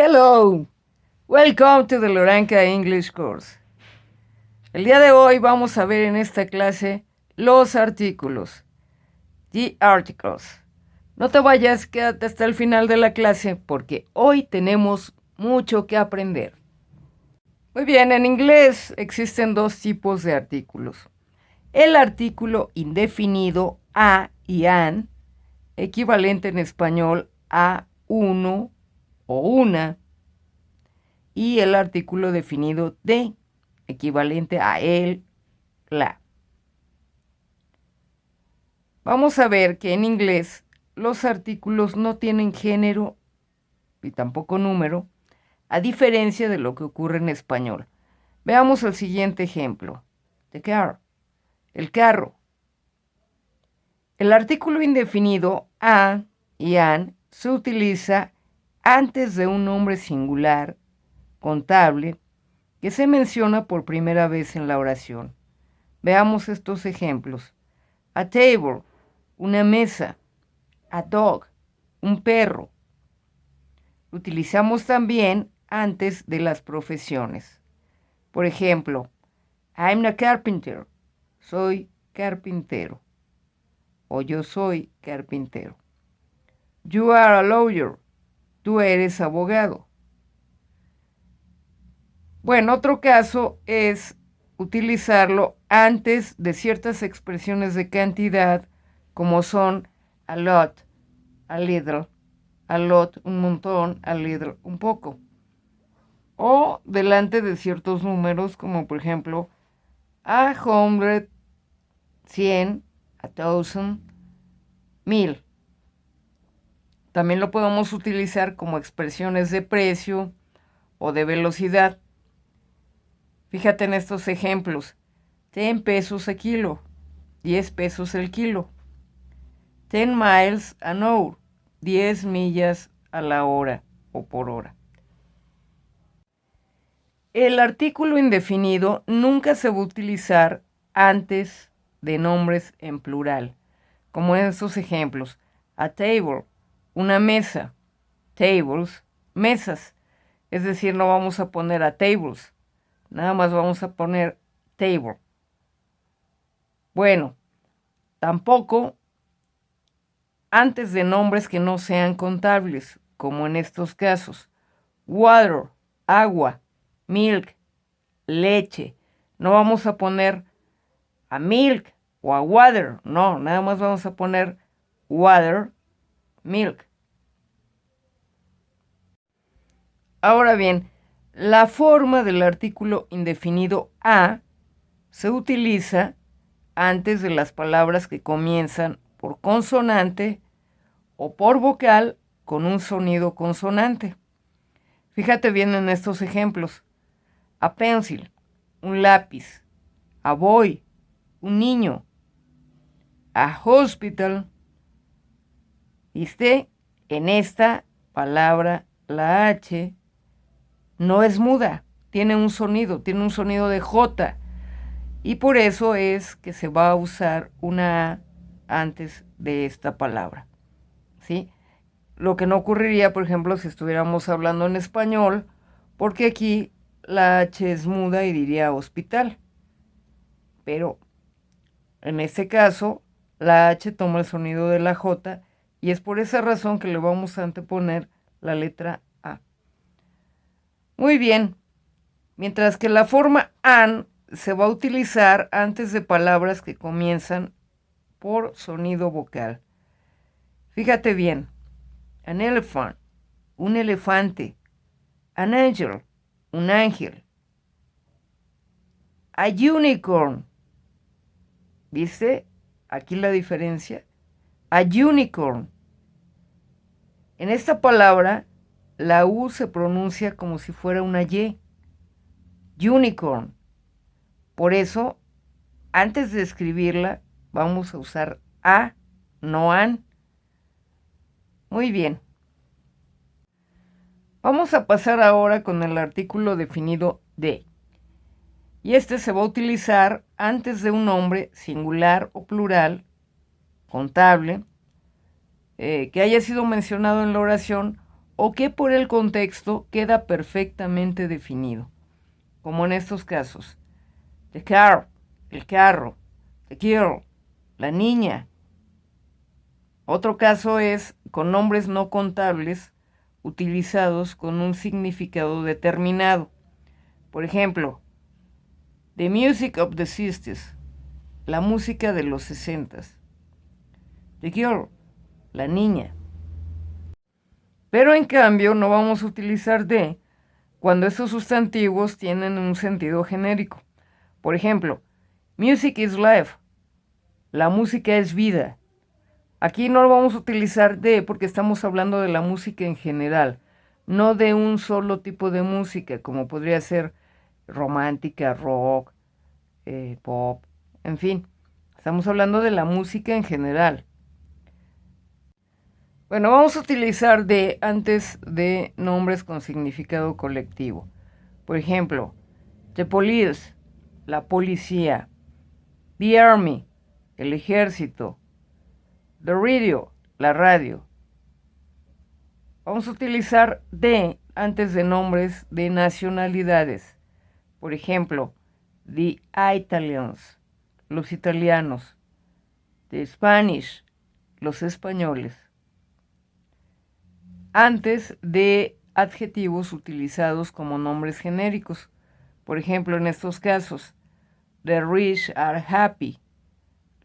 Hello, welcome to the Loranca English course. El día de hoy vamos a ver en esta clase los artículos, the articles. No te vayas, quédate hasta el final de la clase porque hoy tenemos mucho que aprender. Muy bien, en inglés existen dos tipos de artículos. El artículo indefinido a y an, equivalente en español a uno o una, y el artículo definido de, equivalente a él, la. Vamos a ver que en inglés los artículos no tienen género y tampoco número, a diferencia de lo que ocurre en español. Veamos el siguiente ejemplo. The car, el carro. El artículo indefinido a y an se utiliza antes de un nombre singular contable que se menciona por primera vez en la oración. Veamos estos ejemplos. A table, una mesa. A dog, un perro. Utilizamos también antes de las profesiones. Por ejemplo, I'm a carpenter, soy carpintero. O yo soy carpintero. You are a lawyer, tú eres abogado. Bueno, otro caso es utilizarlo antes de ciertas expresiones de cantidad, como son a lot, a little, a lot, un montón, a little, un poco. O delante de ciertos números, como por ejemplo, a hundred, 100, a thousand, 1000. También lo podemos utilizar como expresiones de precio o de velocidad. Fíjate en estos ejemplos. 10 pesos a kilo, 10 pesos el kilo. 10 miles an hour, 10 millas a la hora o por hora. El artículo indefinido nunca se va a utilizar antes de nombres en plural, como en estos ejemplos. A table, una mesa. Tables, mesas. Es decir, no vamos a poner a tables. Nada más vamos a poner table. Bueno, tampoco antes de nombres que no sean contables, como en estos casos. Water, agua. Milk, leche. No vamos a poner a milk o a water. No, nada más vamos a poner water, milk. Ahora bien, la forma del artículo indefinido a se utiliza antes de las palabras que comienzan por consonante o por vocal con un sonido consonante. Fíjate bien en estos ejemplos. A pencil, un lápiz. A boy, un niño. A hospital. ¿Viste? En esta palabra la H no es muda, tiene un sonido de J, y por eso es que se va a usar una A antes de esta palabra, ¿sí? Lo que no ocurriría, por ejemplo, si estuviéramos hablando en español, porque aquí la H es muda y diría hospital, pero en este caso la H toma el sonido de la J y es por esa razón que le vamos a anteponer la letra A. Muy bien, mientras que la forma an se va a utilizar antes de palabras que comienzan por sonido vocal. Fíjate bien, an elephant, un elefante. An angel, un ángel. A unicorn, ¿viste? Aquí la diferencia. A unicorn. En esta palabra, la U se pronuncia como si fuera una Y. Unicorn. Por eso, antes de escribirla, vamos a usar A, no an. Muy bien. Vamos a pasar ahora con el artículo definido de. Y este se va a utilizar antes de un nombre singular o plural, contable, que haya sido mencionado en la oración o que por el contexto queda perfectamente definido, como en estos casos. The car, el carro, the girl, la niña. Otro caso es con nombres no contables utilizados con un significado determinado. Por ejemplo, the music of the 60s, la música de los 60s. The girl, la niña. Pero en cambio no vamos a utilizar de cuando esos sustantivos tienen un sentido genérico. Por ejemplo, music is life, la música es vida. Aquí no lo vamos a utilizar de porque estamos hablando de la música en general, no de un solo tipo de música, como podría ser romántica, rock, pop, en fin. Estamos hablando de la música en general. Bueno, vamos a utilizar de antes de nombres con significado colectivo. Por ejemplo, the police, la policía. The army, el ejército. The radio, la radio. Vamos a utilizar de antes de nombres de nacionalidades. Por ejemplo, the Italians, los italianos. The Spanish, los españoles. Antes de adjetivos utilizados como nombres genéricos. Por ejemplo, en estos casos, the rich are happy,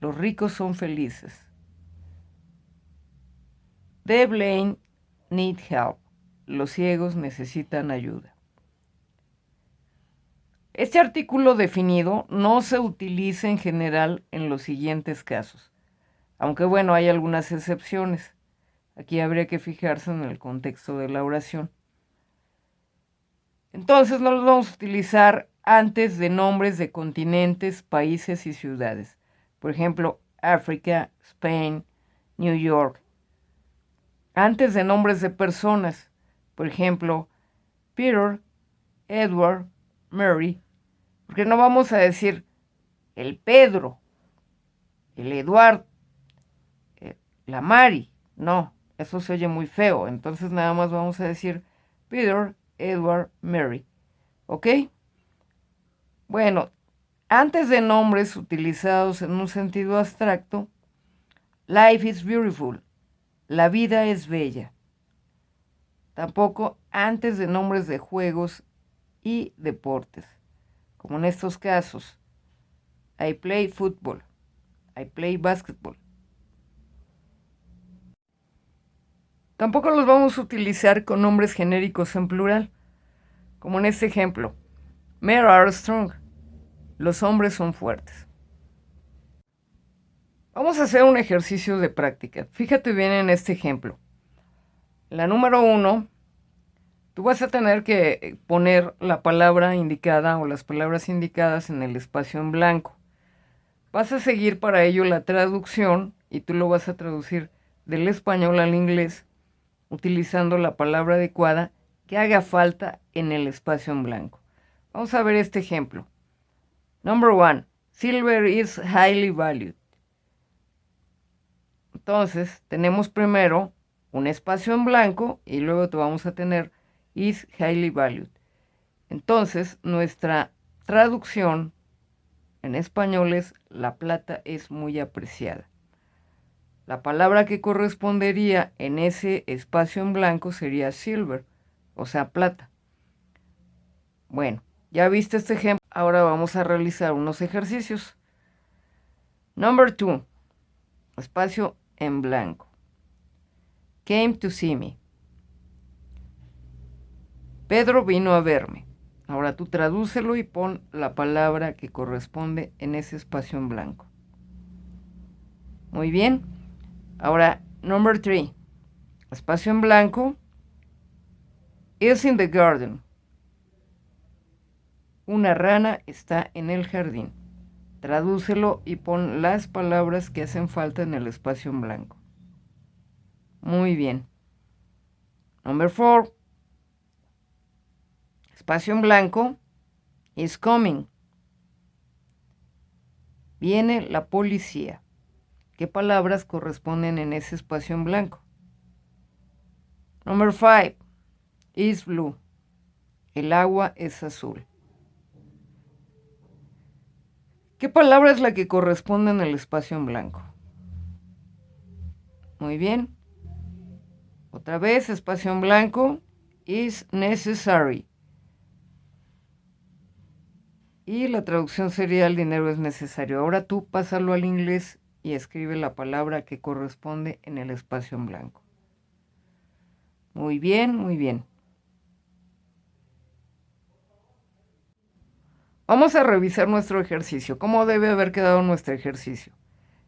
los ricos son felices. The blind need help, los ciegos necesitan ayuda. Este artículo definido no se utiliza en general en los siguientes casos, aunque bueno, hay algunas excepciones. Aquí habría que fijarse en el contexto de la oración. Entonces no los vamos a utilizar antes de nombres de continentes, países y ciudades. Por ejemplo, África, Spain, New York. Antes de nombres de personas. Por ejemplo, Peter, Edward, Mary. Porque no vamos a decir el Pedro, el Eduard, la Mari. No. Eso se oye muy feo, entonces nada más vamos a decir Peter, Edward, Mary. ¿Ok? Bueno, antes de nombres utilizados en un sentido abstracto, life is beautiful, la vida es bella. Tampoco antes de nombres de juegos y deportes, como en estos casos. I play football, I play basketball. Tampoco los vamos a utilizar con nombres genéricos en plural, como en este ejemplo. Men are strong. Los hombres son fuertes. Vamos a hacer un ejercicio de práctica. Fíjate bien en este ejemplo. La número 1, tú vas a tener que poner la palabra indicada o las palabras indicadas en el espacio en blanco. Vas a seguir para ello la traducción y tú lo vas a traducir del español al inglés, utilizando la palabra adecuada que haga falta en el espacio en blanco. Vamos a ver este ejemplo. Number 1. Silver is highly valued. Entonces, tenemos primero un espacio en blanco y luego te vamos a tener is highly valued. Entonces, nuestra traducción en español es la plata es muy apreciada. La palabra que correspondería en ese espacio en blanco sería silver, o sea, plata. Bueno, ya viste este ejemplo. Ahora vamos a realizar unos ejercicios. Number 2. Espacio en blanco. Came to see me. Pedro vino a verme. Ahora tú tradúcelo y pon la palabra que corresponde en ese espacio en blanco. Muy bien. Ahora, number 3. Espacio en blanco. Is in the garden. Una rana está en el jardín. Tradúcelo y pon las palabras que hacen falta en el espacio en blanco. Muy bien. Number 4. Espacio en blanco. Is coming. Viene la policía. ¿Qué palabras corresponden en ese espacio en blanco? Number 5. is blue. El agua es azul. ¿Qué palabra es la que corresponde en el espacio en blanco? Muy bien. Otra vez, espacio en blanco, is necessary. Y la traducción sería el dinero es necesario. Ahora tú pásalo al inglés y escribe la palabra que corresponde en el espacio en blanco. Muy bien, muy bien. Vamos a revisar nuestro ejercicio. ¿Cómo debe haber quedado nuestro ejercicio?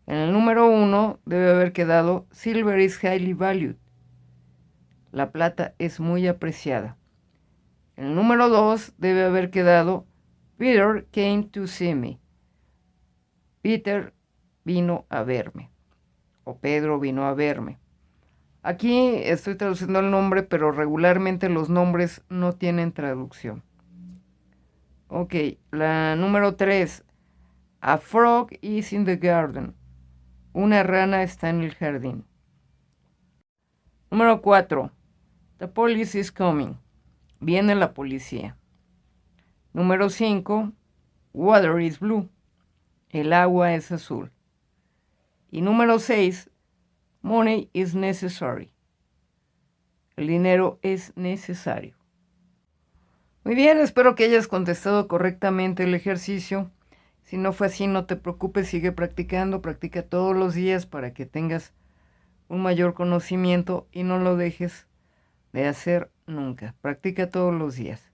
En el número 1 debe haber quedado Silver is highly valued. La plata es muy apreciada. En el número 2 debe haber quedado Peter came to see me. Peter vino a verme. O Pedro vino a verme. Aquí estoy traduciendo el nombre, pero regularmente los nombres no tienen traducción. Ok, la número 3. A frog is in the garden. Una rana está en el jardín. Número 4. The police is coming. Viene la policía. Número 5. Water is blue. El agua es azul. Y número 6. Money is necessary. El dinero es necesario. Muy bien, espero que hayas contestado correctamente el ejercicio. Si no fue así, no te preocupes, sigue practicando, practica todos los días para que tengas un mayor conocimiento y no lo dejes de hacer nunca. Practica todos los días.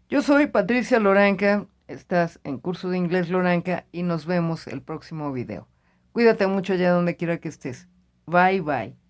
Yo soy Patricia Loranca, estás en Curso de Inglés Loranca y nos vemos el próximo video. Cuídate mucho allá donde quiera que estés. Bye, bye.